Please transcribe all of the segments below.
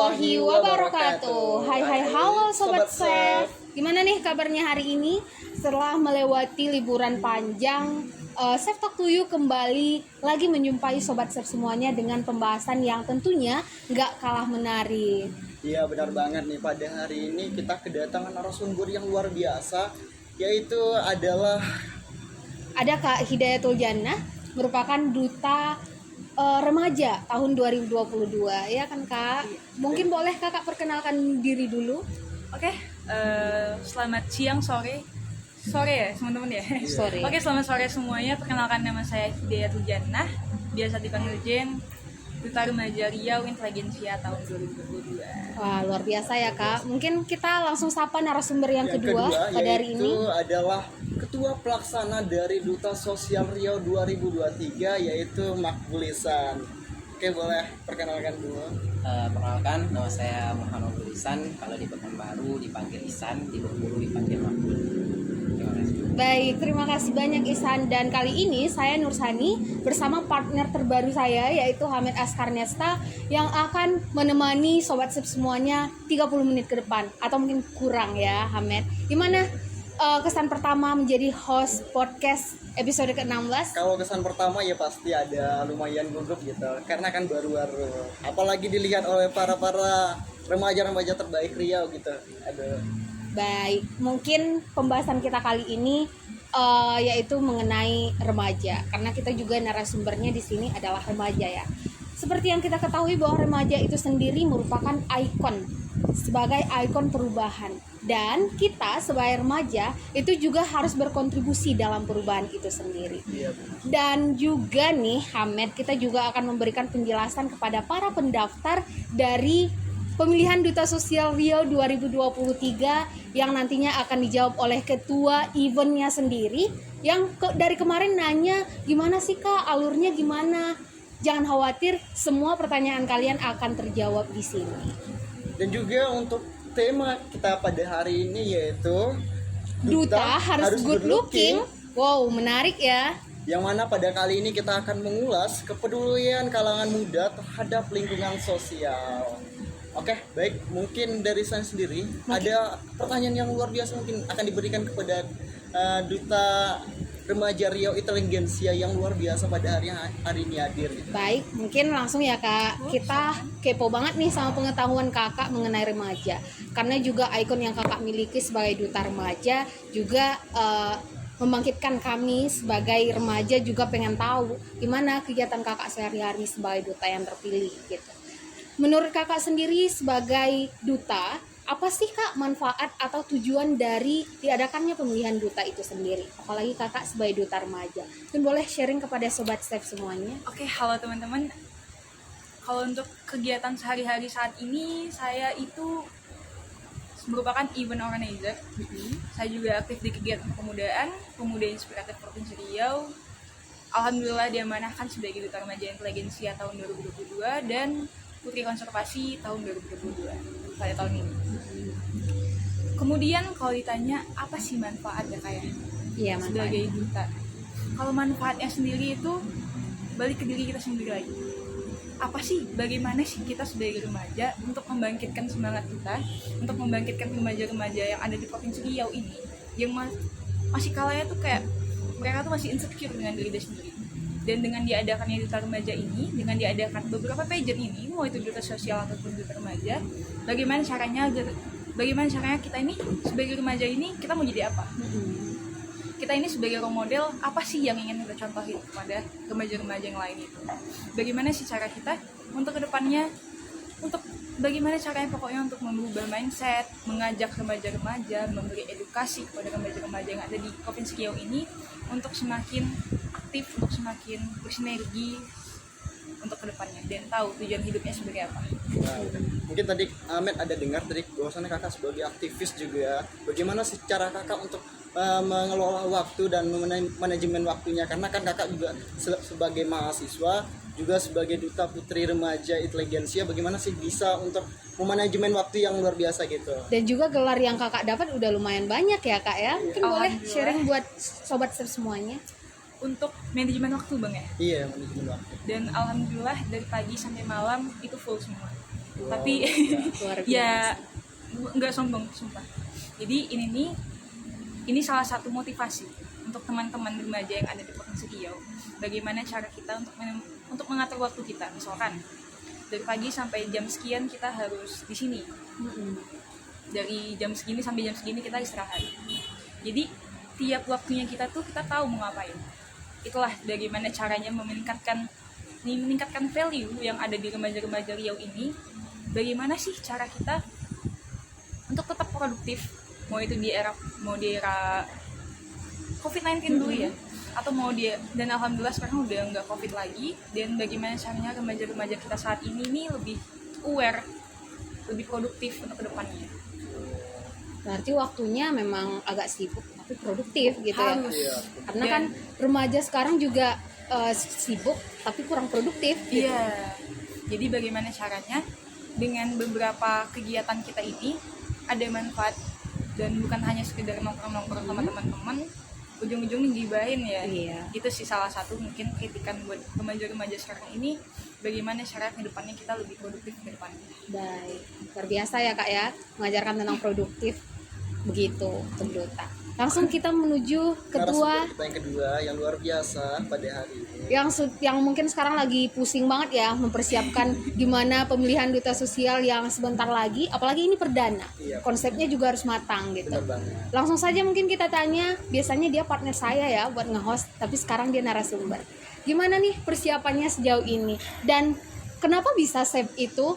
warahmatullahi wabarakatuh. Hai, halo Sobat Chef. Gimana nih kabarnya hari ini? Setelah melewati liburan panjang, Chef Talk to You kembali lagi menjumpai Sobat Chef semuanya dengan pembahasan yang tentunya nggak kalah menarik. Iya, benar banget nih. Pada hari ini kita kedatangan narasumber yang luar biasa, yaitu adalah Ada Kak Hidayatul Jannah, merupakan duta remaja tahun 2022, ya kan Kak? Mungkin boleh Kakak perkenalkan diri dulu. Oke, selamat siang, sore ya teman-teman ya. Sore. Oke, selamat sore semuanya. Perkenalkan, nama saya Hidayatul Jannah, biasa dipanggil Jen, Duta Remaja Riau Inteligensia tahun 2022. Wah, luar biasa ya Kak. Mungkin kita langsung sapa narasumber yang kedua pada hari ini. Yaitu adalah Ketua Pelaksana dari Duta Sosial Riau 2023, yaitu Makbulisan. Oke, boleh perkenalkan dulu. Perkenalkan, nama saya Muhammad Isan. Kalau di Pekanbaru dipanggil Isan, di Bengkulu dipanggil Makbul. Terima kasih. Baik, terima kasih banyak Ihsan. Dan kali ini saya Nursani bersama partner terbaru saya yaitu Hamed Askarnesta yang akan menemani Sobat Chef semuanya 30 menit ke depan. Atau mungkin kurang ya Hamed. Gimana kesan pertama menjadi host podcast episode ke-16? Kalau kesan pertama ya pasti ada lumayan gugup gitu, karena kan baru-baru. Apalagi dilihat oleh para remaja-remaja terbaik Riau gitu. Aduh. Baik, mungkin pembahasan kita kali ini yaitu mengenai remaja, karena kita juga narasumbernya di sini adalah remaja ya. Seperti yang kita ketahui bahwa remaja itu sendiri merupakan ikon, sebagai ikon perubahan, dan kita sebagai remaja itu juga harus berkontribusi dalam perubahan itu sendiri. Dan juga nih Hamed, kita juga akan memberikan penjelasan kepada para pendaftar dari pemilihan Duta Sosial Riau 2023 yang nantinya akan dijawab oleh ketua eventnya sendiri yang dari kemarin nanya gimana sih Kak, alurnya gimana. Jangan khawatir, semua pertanyaan kalian akan terjawab di sini. Dan juga untuk tema kita pada hari ini yaitu Duta harus good looking. Wow, menarik ya. Yang mana pada kali ini kita akan mengulas kepedulian kalangan muda terhadap lingkungan sosial. Oke, baik. Mungkin dari saya sendiri ada pertanyaan yang luar biasa mungkin akan diberikan kepada Duta Remaja Riau Inteligensia yang luar biasa pada hari ini hadir. Baik, mungkin langsung ya Kak. Kita kepo banget nih sama pengetahuan Kakak mengenai remaja. Karena juga ikon yang Kakak miliki sebagai duta remaja juga membangkitkan kami sebagai remaja juga pengen tahu gimana kegiatan Kakak sehari-hari sebagai duta yang terpilih gitu. Menurut Kakak sendiri sebagai duta, apa sih Kak manfaat atau tujuan dari diadakannya pemilihan duta itu sendiri? Apalagi Kakak sebagai duta remaja. Mungkin boleh sharing kepada Sobat Chef semuanya. Oke, halo teman-teman. Kalau untuk kegiatan sehari-hari saat ini, saya itu merupakan event organizer. Saya juga aktif di kegiatan kepemudaan, Pemuda Inspiratif Provinsi Riau. Alhamdulillah diamanahkan sebagai Duta Remaja Inteligensia tahun 2022 dan Putri Konservasi tahun 2022 pada tahun ini. Kemudian kalau ditanya apa sih manfaatnya kayak sebagai duta? Kalau manfaatnya sendiri itu balik ke diri kita sendiri lagi. Apa sih, bagaimana sih kita sebagai remaja untuk membangkitkan semangat kita, untuk membangkitkan remaja-remaja yang ada di Provinsi Riau ini yang masih kalanya tuh kayak mereka tuh masih insecure dengan diri dia sendiri. Dan dengan diadakannya Duta Remaja ini, dengan diadakan beberapa pageant ini, mau itu Duta Sosial ataupun Duta Remaja, bagaimana caranya kita ini sebagai remaja ini kita mau jadi apa? Kita ini sebagai role model apa sih yang ingin kita contohin kepada remaja-remaja yang lain itu? Bagaimana sih cara kita untuk kedepannya, untuk bagaimana caranya pokoknya untuk mengubah mindset, mengajak remaja-remaja, memberi edukasi kepada remaja-remaja yang ada di Provinsi Riau ini untuk semakin aktif, untuk semakin bersinergi untuk kedepannya dan tahu tujuan hidupnya sebagai apa. Nah, mungkin tadi Ahmed ada dengar tadi bahwasannya kakak sebagai aktivis juga, bagaimana sih cara kakak untuk mengelola waktu dan manajemen waktunya, karena kan kakak juga sebagai mahasiswa juga sebagai duta putri remaja inteligensia, bagaimana sih bisa untuk memanajemen waktu yang luar biasa gitu. Dan juga gelar yang Kakak dapat udah lumayan banyak ya Kak ya. Mungkin boleh sharing buat Sobat Chef semuanya. Untuk manajemen waktu Bang ya? Iya, manajemen waktu. Dan alhamdulillah dari pagi sampai malam itu full semua. Tapi Luar biasa. ya nggak sombong sumpah. Jadi ini salah satu motivasi untuk teman-teman remaja yang ada di Provinsi Riau, bagaimana cara kita untuk mengatur waktu kita. Misalkan dari pagi sampai jam sekian kita harus di sini, dari jam segini sampai jam segini kita istirahat. Jadi tiap waktunya kita tuh kita tahu mau ngapain. Itulah bagaimana caranya meningkatkan value yang ada di remaja-remaja Riau ini. Bagaimana sih cara kita untuk tetap produktif, mau di era COVID-19 dulu ya, atau dan alhamdulillah sekarang udah nggak COVID lagi. Dan bagaimana caranya remaja-remaja kita saat ini nih lebih aware, lebih produktif untuk kedepannya. Berarti waktunya memang agak sibuk tapi produktif gitu ya. Harus. Iya. Karena kan remaja sekarang juga sibuk tapi kurang produktif gitu. Iya. Jadi bagaimana caranya dengan beberapa kegiatan kita ini ada manfaat dan bukan hanya sekedar nongkrong-nongkrong sama teman-teman, ujung-ujungnya gibahin ya. Iya. Itu sih salah satu mungkin kritikan buat remaja-remaja sekarang ini, bagaimana cara kedepannya kita lebih produktif ke depannya. Baik, luar biasa ya Kak ya, mengajarkan tentang produktif begitu untuk Duta. Langsung kita menuju ketua Narasumber kita yang kedua yang luar biasa pada hari ini. yang mungkin sekarang lagi pusing banget ya mempersiapkan gimana pemilihan duta sosial yang sebentar lagi, apalagi ini perdana. Iya. Konsepnya juga harus matang gitu. Benar banget. Langsung saja mungkin kita tanya, biasanya dia partner saya ya buat nge-host, tapi sekarang dia narasumber. Gimana nih persiapannya sejauh ini? Dan kenapa bisa Sep itu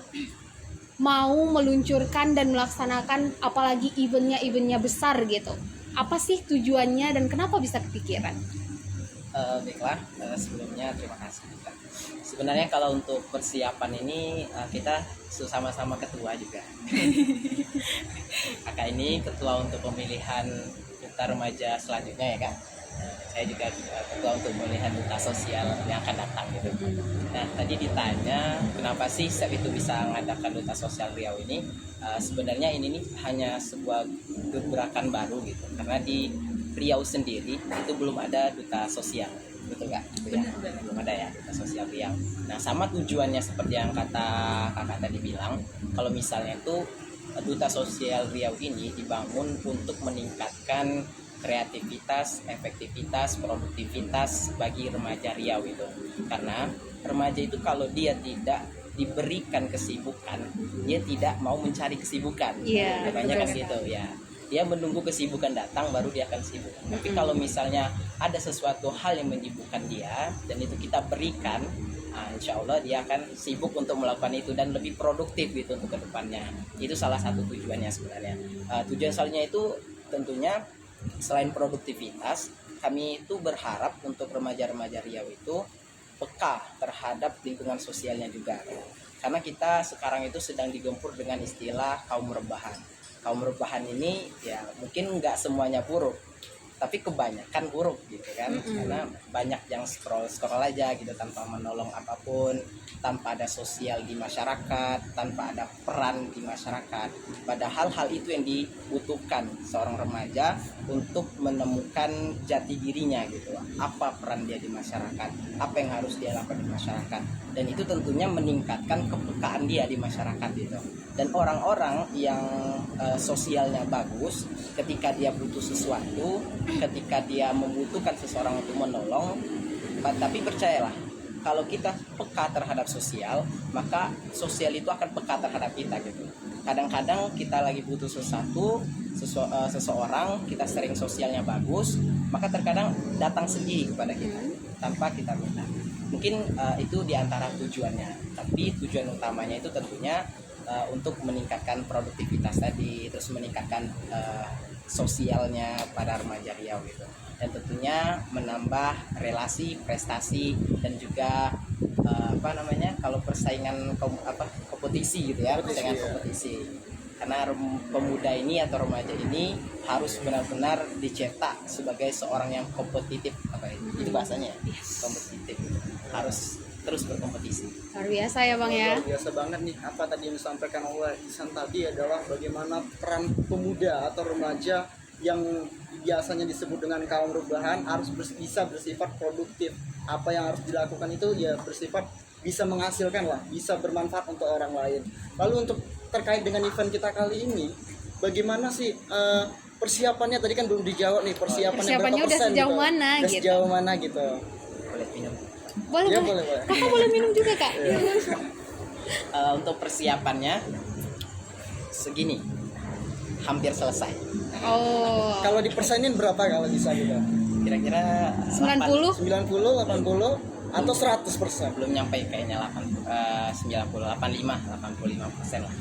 mau meluncurkan dan melaksanakan apalagi eventnya besar gitu? Apa sih tujuannya dan kenapa bisa kepikiran? Baiklah, sebelumnya terima kasih juga. Sebenarnya kalau untuk persiapan ini kita sama-sama ketua juga. Kakak ini ketua untuk pemilihan duta remaja selanjutnya ya Kak. Saya juga ketua untuk pemilihan duta sosial yang akan datang gitu. Nah tadi ditanya kenapa sih SEP itu bisa mengadakan duta sosial Riau ini. Sebenarnya ini nih hanya sebuah gebrakan baru gitu. Karena di Riau sendiri itu belum ada duta sosial, betul nggak? Belum ada ya duta sosial Riau. Nah sama tujuannya seperti yang kata kakak tadi bilang, kalau misalnya itu duta sosial Riau ini dibangun untuk meningkatkan kreativitas, efektivitas, produktivitas bagi remaja Riau itu. Karena remaja itu kalau dia tidak diberikan kesibukan, dia tidak mau mencari kesibukan. Iya, Banyak kan betul. gitu ya. Dia menunggu kesibukan datang baru dia akan sibuk. Tapi kalau misalnya ada sesuatu hal yang menyibukkan dia dan itu kita berikan, insya Allah dia akan sibuk untuk melakukan itu dan lebih produktif gitu untuk kedepannya. Itu salah satu tujuannya sebenarnya. Tujuan selanjutnya itu tentunya selain produktivitas, kami itu berharap untuk remaja-remaja Riau itu peka terhadap lingkungan sosialnya juga. Karena kita sekarang itu sedang digempur dengan istilah kaum rebahan. Kaum rebahan ini ya mungkin nggak semuanya buruk, tapi kebanyakan buruk gitu kan. Karena banyak yang scroll aja gitu tanpa menolong apapun, tanpa ada sosial di masyarakat, tanpa ada peran di masyarakat. Padahal hal itu yang dibutuhkan seorang remaja untuk menemukan jati dirinya gitu. Apa peran dia di masyarakat, apa yang harus dia lakukan di masyarakat, dan itu tentunya meningkatkan kepekaan dia di masyarakat gitu. Dan orang-orang yang sosialnya bagus, ketika dia butuh sesuatu, ketika dia membutuhkan seseorang untuk menolong, tapi percayalah, kalau kita peka terhadap sosial, maka sosial itu akan peka terhadap kita gitu. Kadang-kadang kita lagi butuh seseorang, kita sering sosialnya bagus, maka terkadang datang sendiri kepada kita tanpa kita minta. Mungkin itu diantara tujuannya, tapi tujuan utamanya itu tentunya untuk meningkatkan produktivitas tadi, terus meningkatkan sosialnya pada remaja Riau gitu, dan tentunya menambah relasi, prestasi, dan juga kalau persaingan kompetisi gitu ya, persaingan kompetisi. Karena pemuda ini atau remaja ini harus benar-benar dicetak sebagai seorang yang kompetitif, itu bahasanya ya, kompetitif, harus terus berkompetisi. Luar biasa ya Bang ya. Luar biasa banget nih apa tadi yang disampaikan oleh Isan tadi adalah bagaimana peran pemuda atau remaja yang biasanya disebut dengan kaum rebahan harus bisa bersifat produktif. Apa yang harus dilakukan itu ya bersifat bisa menghasilkan lah, bisa bermanfaat untuk orang lain. Lalu untuk terkait dengan event kita kali ini, bagaimana sih persiapannya? Tadi kan belum dijawab nih, persiapannya berapa udah persen sejauh gitu? mana Udah gitu. sejauh mana gitu? Boleh minum. Boleh, Ya, boleh. boleh. Kakak boleh minum juga, Kak. Untuk persiapannya segini, hampir selesai. Oh. Kalau dipersenin berapa kalau bisa gitu? Kira-kira 90? 90, 80 atau 100%? belum nyampe kayaknya 90, 85% lah.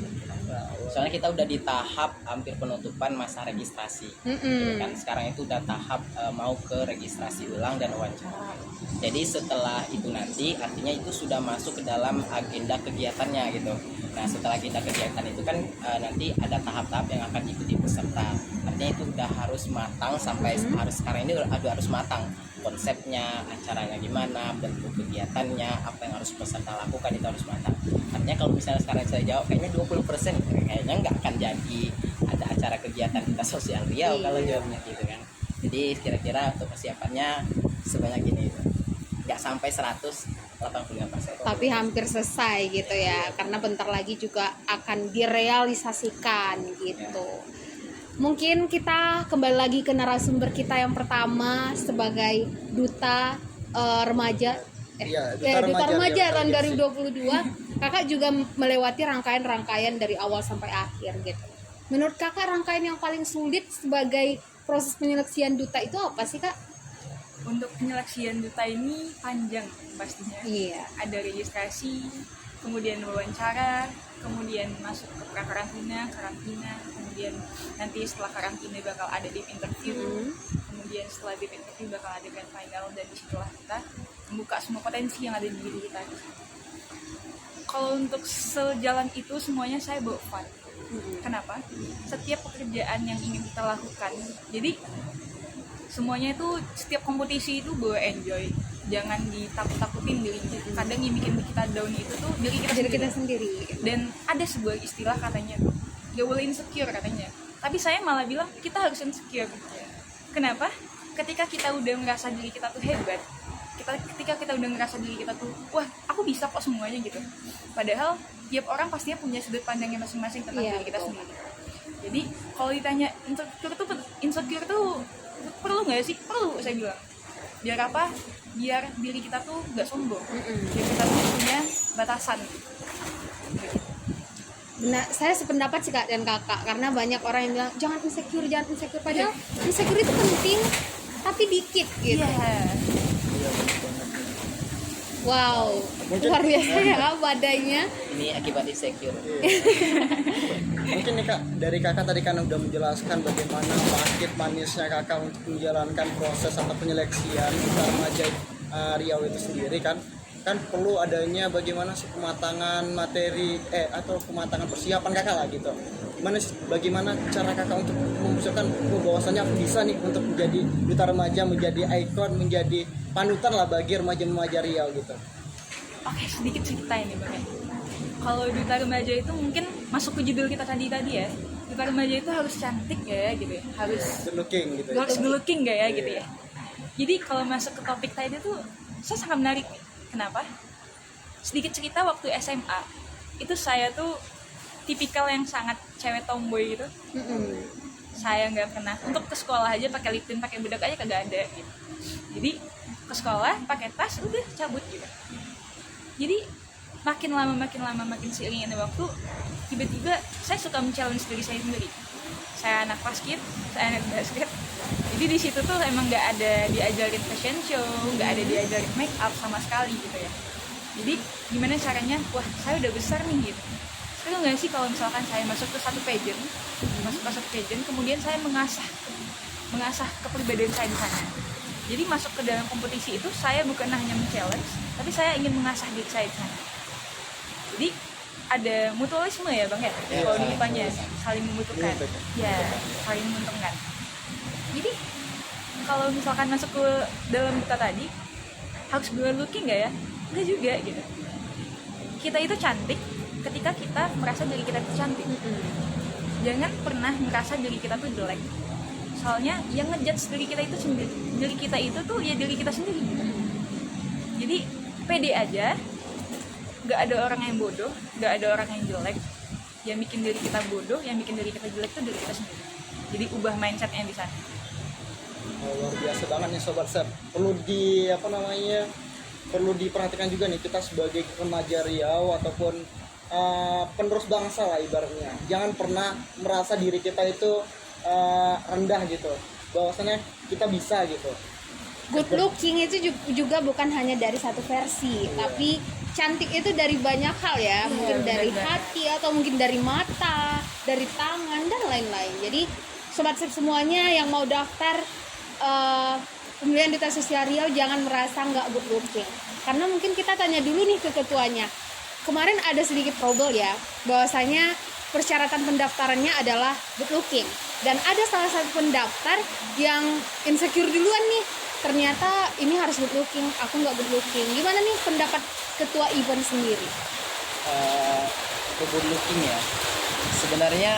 Soalnya kita udah di tahap hampir penutupan masa registrasi. Gitu kan. Sekarang itu udah tahap mau ke registrasi ulang dan wawancara. Jadi setelah itu nanti artinya itu sudah masuk ke dalam agenda kegiatannya gitu. Nah setelah agenda kegiatan itu kan nanti ada tahap-tahap yang akan diikuti peserta. Artinya itu udah harus matang sampai harus sekarang ini harus matang. Konsepnya, acaranya gimana, bentuk kegiatannya, apa yang harus peserta lakukan itu harus matang. Artinya kalau misalnya sekarang saya jawab kayaknya 20% kayaknya nggak akan jadi ada acara kegiatan kita sosial Riau kalau jawabnya gitu kan. Jadi kira-kira untuk persiapannya sebanyak ini nggak sampai 185%. Tapi hampir selesai gitu ya, karena bentar lagi juga akan direalisasikan gitu. Mungkin kita kembali lagi ke narasumber kita yang pertama sebagai duta remaja duta remaja tahun 2022. Kakak juga melewati rangkaian-rangkaian dari awal sampai akhir gitu. Menurut kakak rangkaian yang paling sulit sebagai proses penyeleksian duta itu apa sih, Kak? Untuk penyeleksian duta ini panjang pastinya. Iya. Ada registrasi, kemudian wawancara, kemudian masuk ke karantina, kemudian nanti setelah karantina bakal ada deep interview, kemudian setelah deep interview bakal ada grand final, dan disitulah kita membuka semua potensi yang ada di diri kita. Kalau untuk sejalan itu semuanya saya bawa fun. Kenapa? Setiap pekerjaan yang ingin kita lakukan, jadi semuanya itu, setiap kompetisi itu bawa enjoy, jangan ditakut-takutin dirinya. Kadang yang bikin kita down itu tuh diri kita sendiri. Dan ada sebuah istilah katanya tuh gak boleh insecure katanya, tapi saya malah bilang kita harus insecure. Kenapa? Ketika kita udah merasa diri kita tuh hebat, ketika kita udah ngerasa diri kita tuh wah aku bisa kok semuanya gitu, padahal tiap orang pastinya punya sudut pandangnya masing-masing tentang diri kita sendiri. Jadi kalau ditanya insecure tuh perlu nggak sih? Perlu, saya bilang. Biar apa? Biar diri kita tuh nggak sombong, biar kita tuh punya batasan. Nah, saya sependapat sih Kak dan Kakak, karena banyak orang yang bilang jangan insecure, padahal insecure itu penting tapi dikit gitu. Wow, luar biasa ya badainya. Ini akibat insecure. Mungkin nih Kak, dari Kakak tadi kan udah menjelaskan bagaimana pahit manisnya Kakak untuk menjalankan proses atau penyeleksian remaja Riau itu sendiri kan perlu adanya bagaimana sih kematangan materi atau kematangan persiapan Kakak lah gitu. Bagaimana cara Kakak untuk memutuskan bahwasannya aku bisa nih untuk menjadi duta remaja, menjadi ikon, menjadi panutan lah bagi remaja-remaja Riau gitu. Oke, sedikit cerita ini Bang. Kalau duta remaja itu mungkin masuk ke judul kita tadi ya. Duta remaja itu harus cantik ya gitu ya. Harus good looking gitu. Harus good looking gak ya gitu ya. Jadi kalau masuk ke topik tadi tuh saya sangat menarik nih. Kenapa? Sedikit cerita waktu SMA. Itu saya tuh tipikal yang sangat cewek tomboy gitu. Saya nggak pernah untuk ke sekolah aja pakai lip tint, pakai bedak aja kagak ada gitu. Jadi ke sekolah pakai tas udah cabut gitu. Jadi makin lama makin seiring waktu, tiba-tiba saya suka men-challenge diri saya sendiri. Saya anak basket, saya anak basket. Jadi di situ tuh emang nggak ada diajarin fashion show, nggak ada diajarin make up sama sekali gitu ya. Jadi gimana caranya? Wah, saya udah besar nih gitu. Itu nggak sih kalau misalkan saya masuk ke satu pageant, kemudian saya mengasah kepribadian saya di sana. Jadi masuk ke dalam kompetisi itu saya bukan hanya men-challenge, tapi saya ingin mengasah diri saya di sana. Jadi ada mutualisme ya Bang ya, kalau di IPA-nya saling membutuhkan. Ya, saling menguntungkan. Jadi kalau misalkan masuk ke dalam duta tadi harus good looking nggak ya? Nggak juga gitu. Kita itu cantik ketika kita merasa diri kita itu cantik. Jangan pernah merasa diri kita tuh jelek. Soalnya yang ngejudge diri kita itu sendiri. Diri kita itu tuh ya diri kita sendiri. Jadi pede aja, nggak ada orang yang bodoh, nggak ada orang yang jelek. Yang bikin diri kita bodoh, yang bikin diri kita jelek itu diri kita sendiri. Jadi ubah mindsetnya di sana. Luar biasa banget nih Sobat Sep. Perlu diperhatikan juga nih kita sebagai remaja Riau ataupun penerus bangsa lah ibaratnya. Jangan pernah merasa diri kita itu rendah gitu. Bahwasanya kita bisa gitu. Good looking itu juga bukan hanya dari satu versi, tapi cantik itu dari banyak hal ya, mungkin dari hati atau mungkin dari mata, dari tangan dan lain-lain. Jadi Sobat Sep semuanya yang mau daftar pemilihan Duta Sosial Riau jangan merasa nggak good looking, karena mungkin kita tanya dulu nih ke ketuanya. Kemarin ada sedikit trouble ya, bahwasanya persyaratan pendaftarannya adalah good looking, dan ada salah satu pendaftar yang insecure duluan nih, ternyata ini harus good looking, aku nggak good looking. Gimana nih pendapat ketua event sendiri? Good looking ya, sebenarnya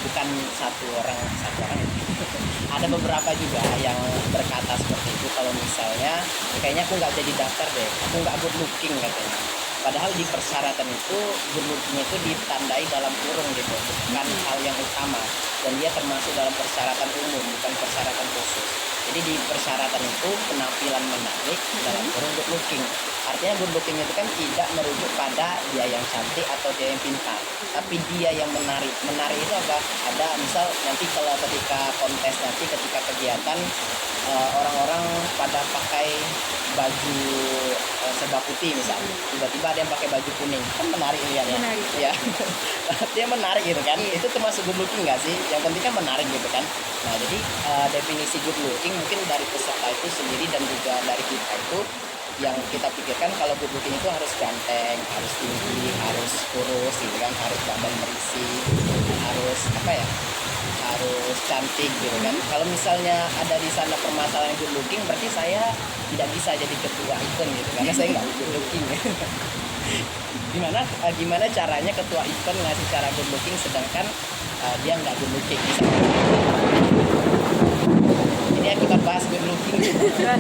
bukan satu orang ada beberapa juga yang berkata seperti itu, kalau misalnya kayaknya aku nggak jadi daftar deh, aku nggak good looking katanya. Padahal di persyaratan itu good looking itu ditandai dalam kurung gitu, bukan hal yang utama, dan dia termasuk dalam persyaratan umum, bukan persyaratan khusus. Jadi di persyaratan itu penampilan menarik dalam kurung good looking. Artinya good looking itu kan tidak merujuk pada dia yang cantik atau dia yang pintar, tapi dia yang menarik. Menarik itu apa? Ada misal nanti kalau ketika kontes, nanti ketika kegiatan orang-orang pada pakai baju serba putih misalnya, tiba-tiba ada yang pakai baju kuning, kan menarik lihatnya. Menarik. Ya. Dia menarik gitu kan. Itu termasuk good looking nggak sih? Yang penting kan menarik gitu kan. Nah, jadi definisi good looking mungkin dari peserta itu sendiri dan juga dari kita itu yang kita pikirkan kalau good looking itu harus ganteng, harus tinggi, harus kurus gitu kan, harus badan berisi, harus apa ya? Harus cantik gitu kan. Kalau misalnya ada di sana permasalahan good looking, berarti saya tidak bisa jadi ketua event gitu, karena saya nggak good looking. Gimana caranya ketua event ngasih cara good looking sedangkan dia nggak good looking? Ini akibat bahas good looking ya,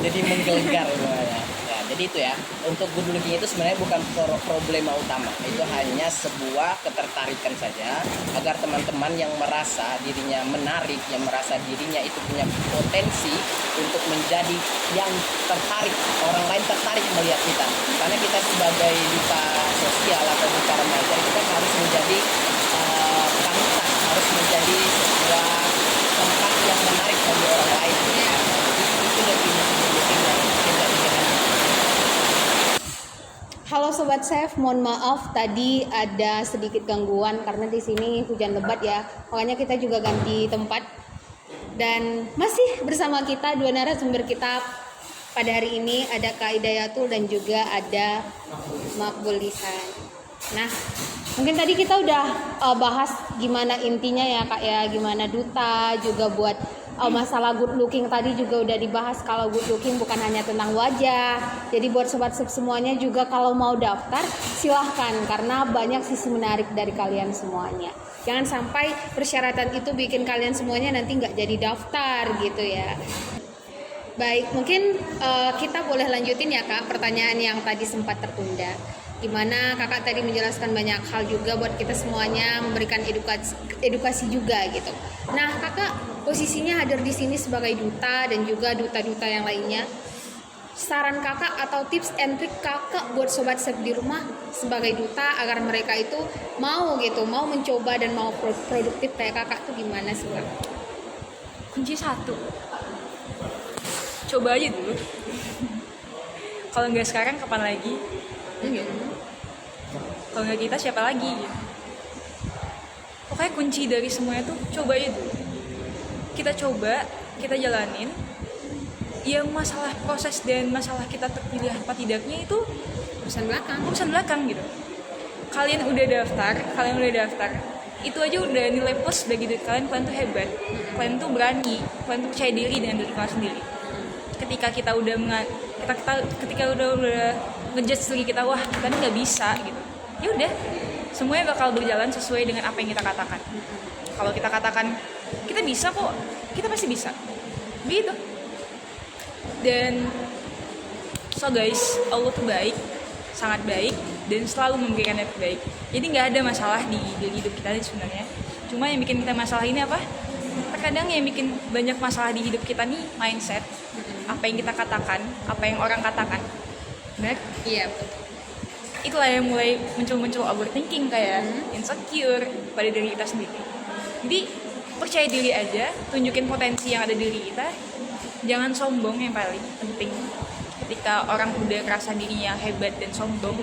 jadi menggelegar semuanya. Ya, jadi itu ya, untuk good looking itu sebenarnya bukan problema utama, itu hanya sebuah ketertarikan saja agar teman-teman yang merasa dirinya menarik, yang merasa dirinya itu punya potensi untuk menjadi yang tertarik, orang lain tertarik melihat kita, karena kita sebagai duta sosial atau duta remaja itu kan harus menjadi panutan, harus menjadi sebuah tempat yang menarik bagi orang lain. Itu definisi good looking yang kita pikirkan. Halo Sobat Chef, mohon maaf tadi ada sedikit gangguan karena di sini hujan lebat ya. Makanya kita juga ganti tempat. Dan masih bersama kita dua narasumber kita pada hari ini, ada Kak Hidayatul dan juga ada Makbul Lisan. Nah, mungkin tadi kita udah bahas gimana intinya ya Kak ya, gimana duta, juga buat masalah good looking tadi juga udah dibahas. Kalau good looking bukan hanya tentang wajah. Jadi buat Sobat Sep semuanya juga kalau mau daftar silahkan, karena banyak sisi menarik dari kalian semuanya. Jangan sampai persyaratan itu bikin kalian semuanya nanti nggak jadi daftar gitu ya. Baik, mungkin kita boleh lanjutin ya Kak pertanyaan yang tadi sempat tertunda. Dimana kakak tadi menjelaskan banyak hal juga buat kita semuanya, memberikan edukasi juga gitu. Nah kakak posisinya hadir di sini sebagai duta dan juga duta-duta yang lainnya. Saran kakak atau tips and trick kakak buat Sobat Sep di rumah sebagai duta agar mereka itu mau gitu, mau mencoba dan mau produktif kayak kakak tuh gimana sih Kak? Kunci 1, coba aja dulu. Kalau nggak sekarang kapan lagi? Kalau nggak kita siapa lagi gitu. Pokoknya kunci dari semuanya tuh coba aja dulu. Kita coba, kita jalanin. Yang masalah proses dan masalah kita terpilih apa tidaknya itu urusan belakang gitu. Kalian udah daftar, itu aja udah nilai plus bagi diri kalian tuh hebat, kalian tuh berani, kalian tuh percaya diri dengan diri kalian sendiri. Ketika kita udah ngejudge diri kita, wah kita ini nggak bisa gitu, ya udah semuanya bakal berjalan sesuai dengan apa yang kita katakan. Kalau kita katakan kita bisa kok, kita pasti bisa gitu. Dan so guys, Allah tuh baik sangat baik dan selalu memberikan yang terbaik. Jadi nggak ada masalah di hidup kita sebenarnya. Cuma yang bikin kita masalah ini apa? Terkadang yang bikin banyak masalah di hidup kita nih mindset. Apa yang kita katakan, apa yang orang katakan. Benar? Iya, betul. Itulah yang mulai muncul overthinking kayak insecure pada diri kita sendiri. Jadi percaya diri aja, tunjukin potensi yang ada di diri kita. Jangan sombong yang paling penting. Ketika orang udah merasa dirinya hebat dan sombong,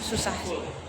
susah sih.